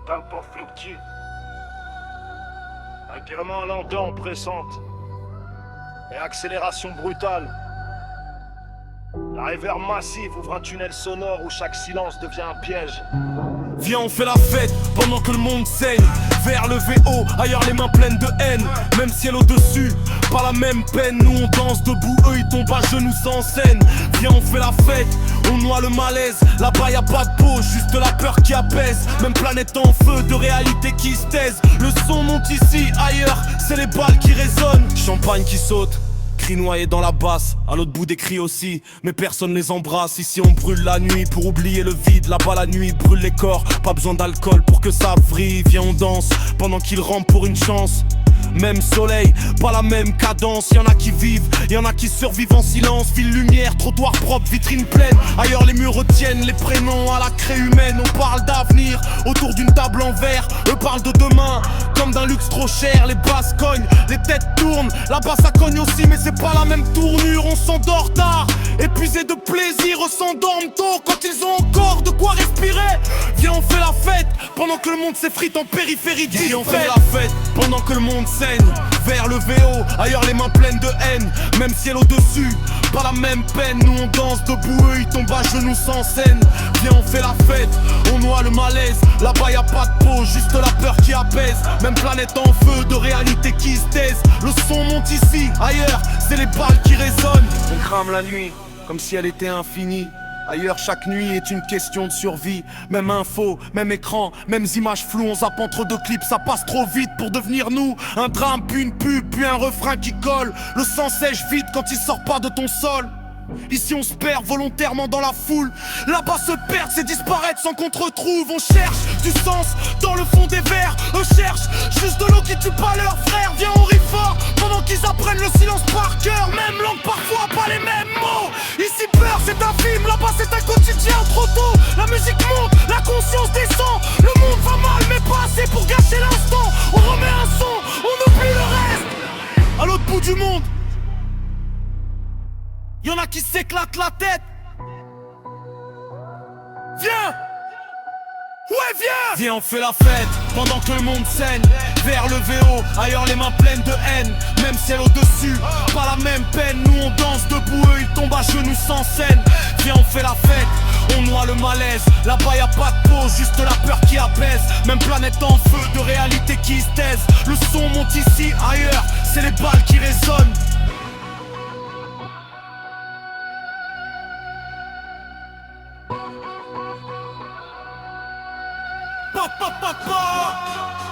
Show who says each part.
Speaker 1: tempo fluctue. Revirement lentement pressante et accélération brutale. La réverb massive ouvre un tunnel sonore où chaque silence devient un piège.
Speaker 2: Viens, on fait la fête pendant que le monde saigne. Vers le VO, ailleurs les mains pleines de haine. Même ciel au-dessus, pas la même peine. Nous on danse debout, eux ils tombent à genoux sans scène. Viens, on fait la fête, on noie le malaise. Là-bas y'a pas de peau, juste la peur qui apaise. Même planète en feu, de réalité qui se taise. Le son monte ici, ailleurs, c'est les balles qui résonnent. Champagne qui saute, cris noyés dans la basse, à l'autre bout des cris aussi, mais personne les embrasse. Ici on brûle la nuit pour oublier le vide. Là-bas la nuit brûle les corps, pas besoin d'alcool pour que ça vrille. Viens on danse, pendant qu'ils rampent pour une chance. Même soleil, pas la même cadence. Y'en a qui vivent, y'en a qui survivent en silence. Ville lumière, trottoir propre, vitrine pleine. Ailleurs les murs retiennent les prénoms à la craie humaine. On parle d'avenir, autour d'une table en verre. Eux parlent de demain, comme d'un luxe trop cher. Les basses cognent, les têtes tournent. Là-bas ça cogne aussi mais c'est pas la même tournure. On s'endort tard, épuisé de plaisir. Eux s'endorment tôt quand ils ont encore de quoi respirer. Viens on fait la fête, pendant que le monde s'effrite en périphérie. Viens on fait la fête, pendant que le monde saigne. Vers le VO, ailleurs les mains pleines de haine. Même ciel au-dessus, pas la même peine. Nous on danse debout, eux ils tombent à genoux sans scène. Viens on fait la fête, on noie le malaise. Là-bas y'a pas de peau, juste la peur qui apaise. Même planète en feu, de réalité qui se taise. Le son monte ici, ailleurs, c'est les balles qui résonnent. On crame la nuit, comme si elle était infinie. Ailleurs chaque nuit est une question de survie. Même info, même écran, mêmes images floues. On zappe entre deux clips, ça passe trop vite pour devenir nous. Un drame, puis une pub, puis un refrain qui colle. Le sang sèche vite quand il sort pas de ton sol. Ici on se perd volontairement dans la foule. Là-bas se perdre c'est disparaître sans qu'on te retrouve. On cherche du sens dans le fond des verres. Eux cherchent juste de l'eau qui tue pas leurs frères. Viens on rit fort pendant qu'ils apprennent le silence par cœur. Même langue parfois pas les mêmes mots. Ici peur c'est un film, là-bas c'est un quotidien trop tôt. La musique monte, la conscience descend. Le monde va mal mais pas assez pour gâcher l'instant. On remet un son, on oublie le reste. À l'autre bout du monde y'en a qui s'éclatent la tête. Viens, ouais viens. Viens on fait la fête, pendant que le monde saigne. Vers le VO, ailleurs les mains pleines de haine. Même ciel au-dessus, pas la même peine. Nous on danse debout, eux ils tombent à genoux sans scène. Viens on fait la fête, on noie le malaise. Là-bas y'a pas de peau, juste la peur qui apaise. Même planète en feu, de réalité qui se taise. Le son monte ici, ailleurs, c'est les balles qui résonnent. Pa pa pa pa.